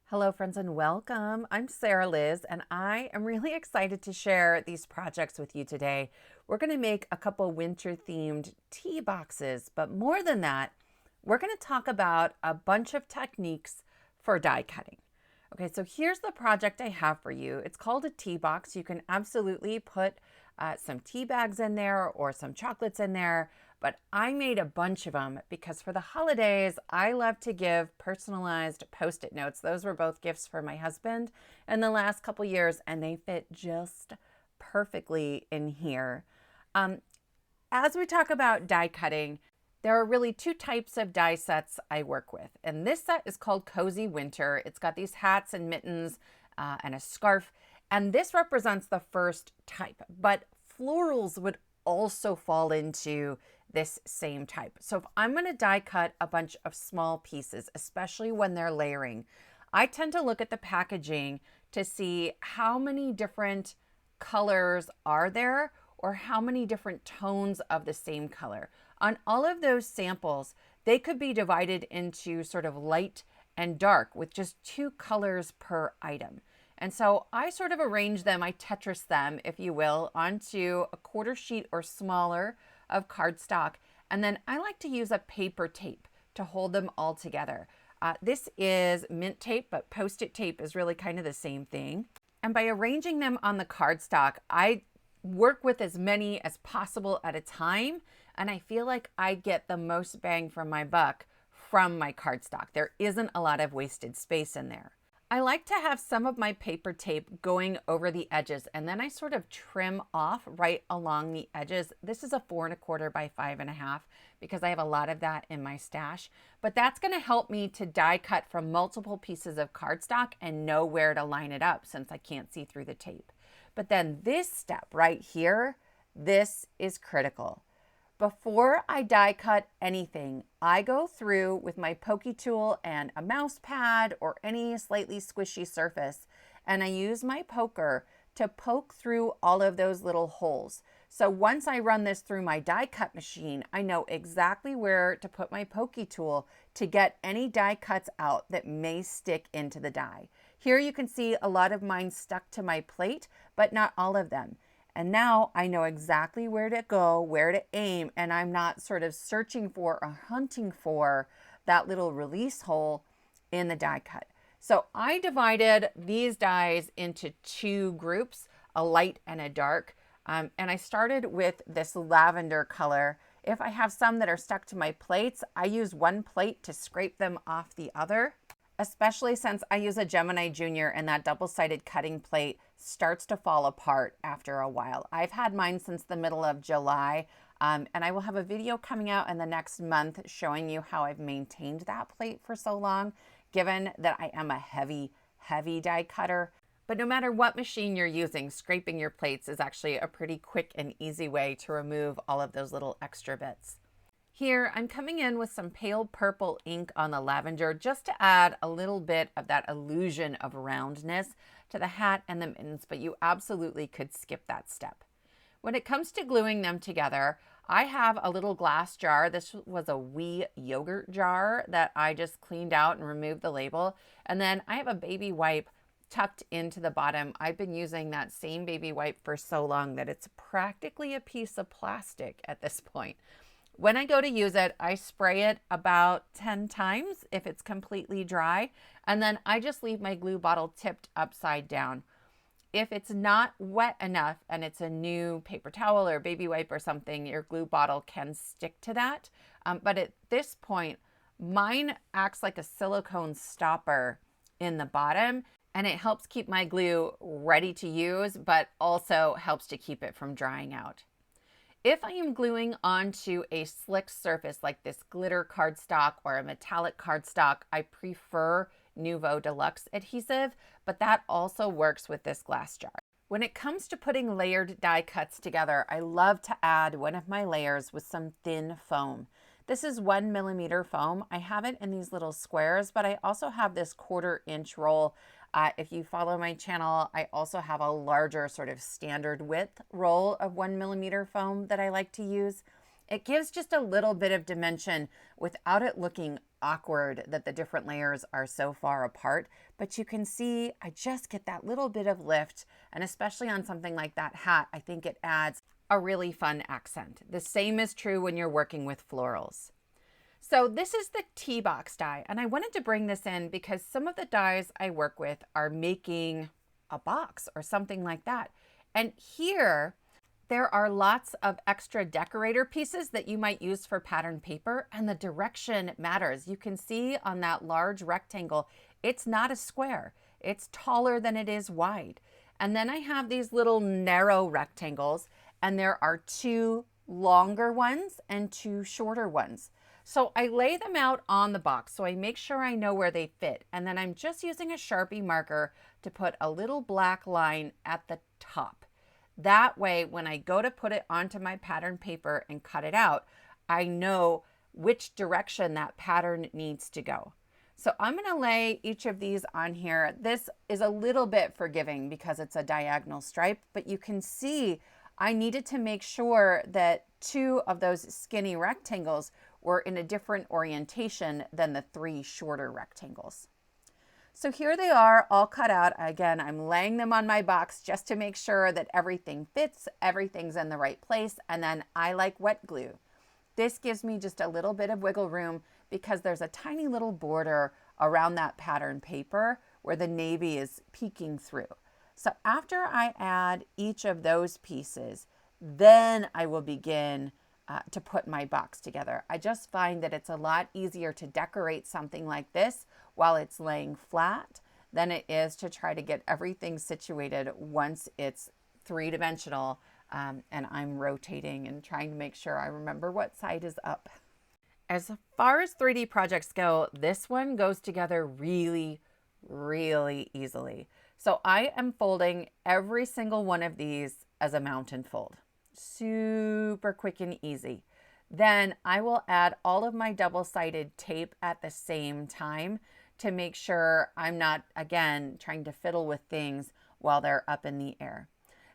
Hello friends and welcome. I'm Sarah Liz and I am really excited to share these projects with you today. We're going to make a couple winter themed tea boxes, but more than that, we're going to talk about a bunch of techniques for die cutting. Okay, so here's the project I have for you. It's called a tea box. You can absolutely put some tea bags in there or some chocolates in there, but I made a bunch of them because for the holidays, I love to give personalized Post-it notes. Those were both gifts for my husband in the last couple years, and they fit just perfectly in here. As we talk about die cutting, there are really two types of die sets I work with. And this set is called Cozy Winter. It's got these hats and mittens and a scarf. And this represents the first type, but florals would also fall into this same type. So if I'm going to die cut a bunch of small pieces, especially when they're layering, I tend to look at the packaging to see how many different colors are there or how many different tones of the same color. On all of those samples, they could be divided into sort of light and dark with just 2 colors per item. And so I sort of arrange them, I Tetris them, if you will, onto a 1/4 sheet or smaller of cardstock. And then I like to use a paper tape to hold them all together. This is mint tape, but Post-it tape is really kind of the same thing. And by arranging them on the cardstock, I work with as many as possible at a time. And I feel like I get the most bang for my buck from my cardstock. There isn't a lot of wasted space in there. I like to have some of my paper tape going over the edges, and then I sort of trim off right along the edges. This is a 4 1/4 by 5 1/2 because I have a lot of that in my stash, but that's going to help me to die cut from multiple pieces of cardstock and know where to line it up since I can't see through the tape. But then this step right here, this is critical. Before I die cut anything, I go through with my pokey tool and a mouse pad or any slightly squishy surface, and I use my poker to poke through all of those little holes. So once I run this through my die cut machine, I know exactly where to put my pokey tool to get any die cuts out that may stick into the die. Here you can see a lot of mine stuck to my plate, but not all of them. And now I know exactly where to go, where to aim, and I'm not sort of searching for or hunting for that little release hole in the die cut. So I divided these dies into 2 groups, a light and a dark. And I started with this lavender color. If I have some that are stuck to my plates, I use one plate to scrape them off the other, especially since I use a Gemini Junior and that double-sided cutting plate starts to fall apart after a while. I've had mine since the middle of July, and I will have a video coming out in the next month showing you how I've maintained that plate for so long, given that I am a heavy die cutter. But no matter what machine you're using, scraping your plates is actually a pretty quick and easy way to remove all of those little extra bits. Here, I'm coming in with some pale purple ink on the lavender just to add a little bit of that illusion of roundness to the hat and the mittens, but you absolutely could skip that step. When it comes to gluing them together, I have a little glass jar. This was a wee yogurt jar that I just cleaned out and removed the label. And then I have a baby wipe tucked into the bottom. I've been using that same baby wipe for so long that it's practically a piece of plastic at this point. When I go to use it, I spray it about 10 times if it's completely dry, and then I just leave my glue bottle tipped upside down. If it's not wet enough and it's a new paper towel or baby wipe or something, your glue bottle can stick to that. But at this point, mine acts like a silicone stopper in the bottom, and it helps keep my glue ready to use, but also helps to keep it from drying out. If I am gluing onto a slick surface like this glitter cardstock or a metallic cardstock, I prefer Nuvo Deluxe adhesive, but that also works with this glass jar. When it comes to putting layered die cuts together, I love to add one of my layers with some thin foam. This is 1 millimeter foam. I have it in these little squares, but I also have this 1/4 inch roll. If you follow my channel, I also have a larger sort of standard width roll of 1 millimeter foam that I like to use. It gives just a little bit of dimension without it looking awkward that the different layers are so far apart, but you can see I just get that little bit of lift, and especially on something like that hat, I think it adds a really fun accent. The same is true when you're working with florals. So this is the tea box die, and I wanted to bring this in because some of the dies I work with are making a box or something like that. And here, there are lots of extra decorator pieces that you might use for pattern paper, and the direction matters. You can see on that large rectangle, it's not a square. It's taller than it is wide. And then I have these little narrow rectangles, and there are 2 longer ones and 2 shorter ones. So I lay them out on the box so I make sure I know where they fit. And then I'm just using a Sharpie marker to put a little black line at the top. That way, when I go to put it onto my pattern paper and cut it out, I know which direction that pattern needs to go. So I'm going to lay each of these on here. This is a little bit forgiving because it's a diagonal stripe, but you can see I needed to make sure that 2 of those skinny rectangles were in a different orientation than the 3 shorter rectangles. So here they are all cut out. Again, I'm laying them on my box just to make sure that everything fits, everything's in the right place, and then I like wet glue. This gives me just a little bit of wiggle room because there's a tiny little border around that pattern paper where the navy is peeking through. So after I add each of those pieces, then I will begin to put my box together. I just find that it's a lot easier to decorate something like this while it's laying flat than it is to try to get everything situated once it's 3-dimensional and I'm rotating and trying to make sure I remember what side is up. As far as 3D projects go, this one goes together really, really easily. So I am folding every single one of these as a mountain fold. Super quick and easy. Then I will add all of my double-sided tape at the same time to make sure I'm not, again, trying to fiddle with things while they're up in the air.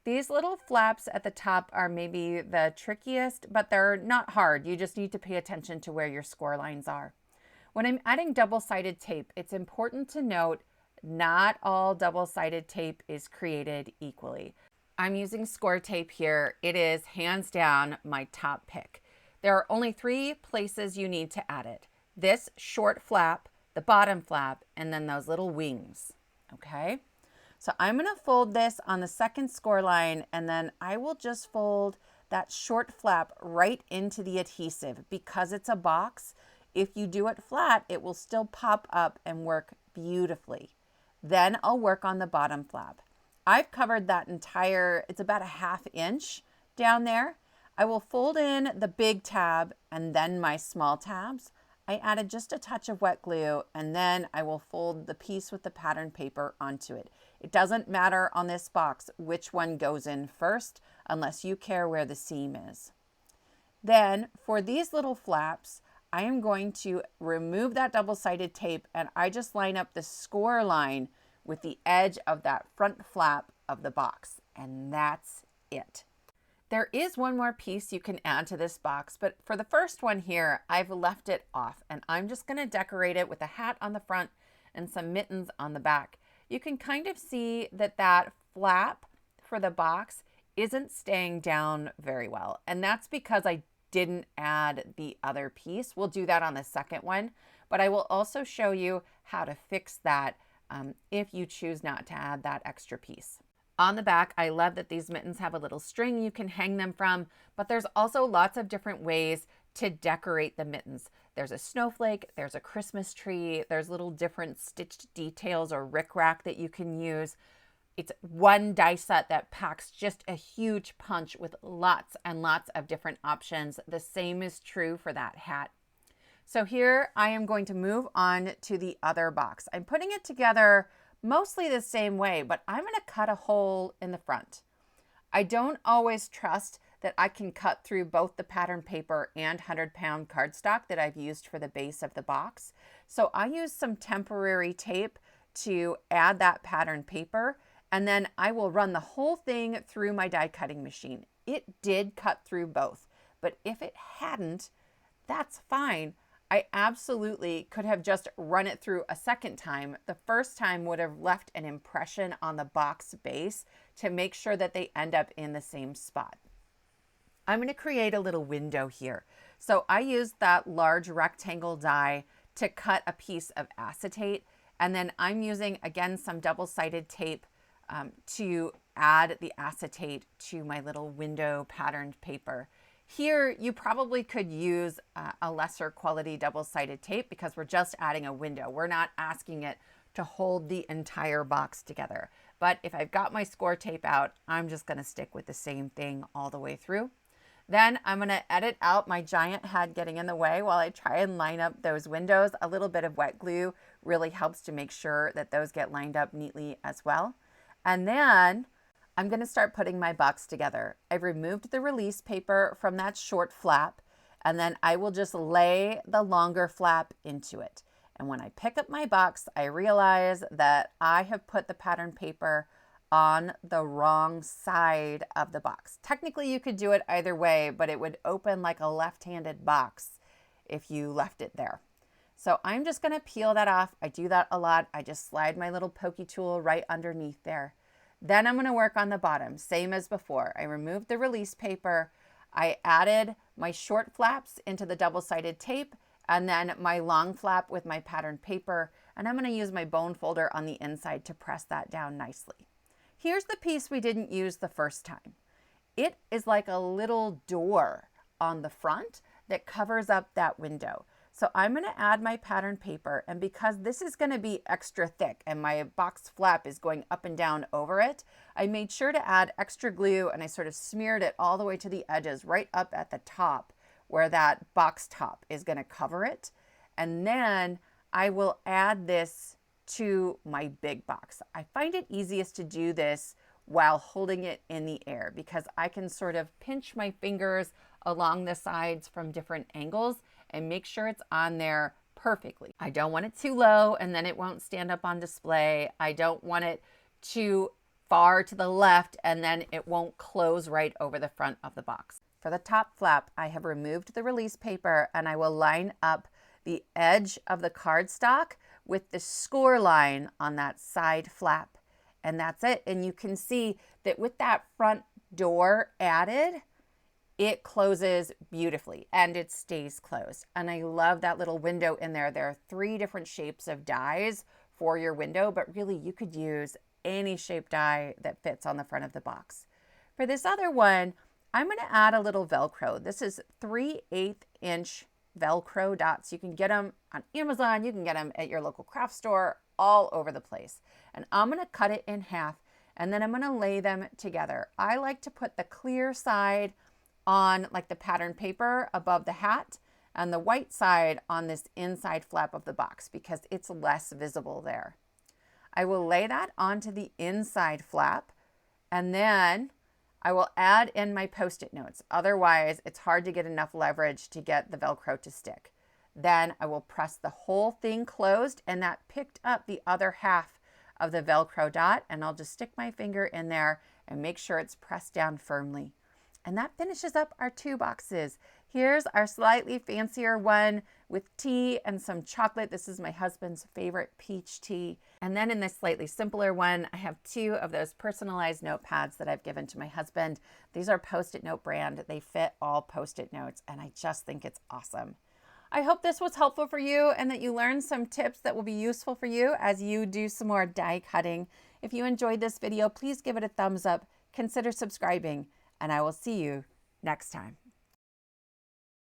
These little flaps at the top are maybe the trickiest, but they're not hard. You just need to pay attention to where your score lines are. When I'm adding double-sided tape, it's important to note not all double-sided tape is created equally. I'm using Scor-Tape here. It is hands down my top pick. There are only 3 places you need to add it. This short flap, the bottom flap, and then those little wings, okay? So I'm gonna fold this on the second score line, and then I will just fold that short flap right into the adhesive. Because it's a box, if you do it flat, it will still pop up and work beautifully. Then I'll work on the bottom flap. I've covered that entire, it's about a 1/2 inch down there. I will fold in the big tab and then my small tabs. I added just a touch of wet glue, and then I will fold the piece with the pattern paper onto it. It doesn't matter on this box which one goes in first unless you care where the seam is. Then for these little flaps, I am going to remove that double-sided tape, and I just line up the score line with the edge of that front flap of the box, and that's it. There is one more piece you can add to this box, but for the first one here, I've left it off, and I'm just going to decorate it with a hat on the front and some mittens on the back. You can kind of see that that flap for the box isn't staying down very well, and that's because I didn't add the other piece. We'll do that on the second one, but I will also show you how to fix that if you choose not to add that extra piece. On the back, I love that these mittens have a little string you can hang them from, but there's also lots of different ways to decorate the mittens. There's a snowflake, there's a Christmas tree, there's little different stitched details or rickrack that you can use. It's one die set that packs just a huge punch with lots and lots of different options. The same is true for that hat. So here I am going to move on to the other box. I'm putting it together mostly the same way, but I'm going to cut a hole in the front. I don't always trust that I can cut through both the pattern paper and 100-pound cardstock that I've used for the base of the box. So I use some temporary tape to add that pattern paper, and then I will run the whole thing through my die cutting machine. It did cut through both, but if it hadn't, that's fine. I absolutely could have just run it through a second time. The first time would have left an impression on the box base to make sure that they end up in the same spot. I'm going to create a little window here. So I used that large rectangle die to cut a piece of acetate. And then I'm using, again, some double-sided tape to add the acetate to my little window patterned paper. Here, you probably could use a lesser quality double-sided tape because we're just adding a window. We're not asking it to hold the entire box together. But if I've got my Scor-Tape out, I'm just going to stick with the same thing all the way through. Then I'm going to edit out my giant head getting in the way while I try and line up those windows. A little bit of wet glue really helps to make sure that those get lined up neatly as well. And then I'm going to start putting my box together. I've removed the release paper from that short flap, and then I will just lay the longer flap into it. And when I pick up my box, I realize that I have put the pattern paper on the wrong side of the box. Technically, you could do it either way, but it would open like a left-handed box if you left it there. So I'm just going to peel that off. I do that a lot. I just slide my little pokey tool right underneath there. Then I'm going to work on the bottom, same as before. I removed the release paper. I added my short flaps into the double-sided tape, and then my long flap with my patterned paper. And I'm going to use my bone folder on the inside to press that down nicely. Here's the piece we didn't use the first time. It is like a little door on the front that covers up that window. So I'm going to add my pattern paper, and because this is going to be extra thick and my box flap is going up and down over it, I made sure to add extra glue, and I sort of smeared it all the way to the edges right up at the top where that box top is going to cover it. And then I will add this to my big box. I find it easiest to do this while holding it in the air because I can sort of pinch my fingers along the sides from different angles and make sure it's on there perfectly. I don't want it too low and then it won't stand up on display. I don't want it too far to the left and then it won't close right over the front of the box. For the top flap, I have removed the release paper and I will line up the edge of the cardstock with the score line on that side flap. And that's it. And you can see that with that front door added, it closes beautifully and it stays closed. And I love that little window in there. There are 3 different shapes of dies for your window, but really you could use any shape die that fits on the front of the box. For this other one, I'm going to add a little Velcro. This is 3/8 inch Velcro dots. You can get them on Amazon, you can get them at your local craft store, all over the place. And I'm going to cut it in half and then I'm going to lay them together. I like to put the clear side on like the pattern paper above the hat and the white side on this inside flap of the box because it's less visible there. I will lay that onto the inside flap and then I will add in my Post-it notes. Otherwise, it's hard to get enough leverage to get the Velcro to stick. Then I will press the whole thing closed and that picked up the other half of the Velcro dot and I'll just stick my finger in there and make sure it's pressed down firmly. And that finishes up our 2 boxes. Here's our slightly fancier one with tea and some chocolate. This is my husband's favorite peach tea. And then in this slightly simpler one, I have 2 of those personalized notepads that I've given to my husband. These are Post-it Note brand. They fit all Post-it notes and I just think it's awesome. I hope this was helpful for you and that you learned some tips that will be useful for you as you do some more die cutting. If you enjoyed this video, please give it a thumbs up, consider subscribing, and I will see you next time.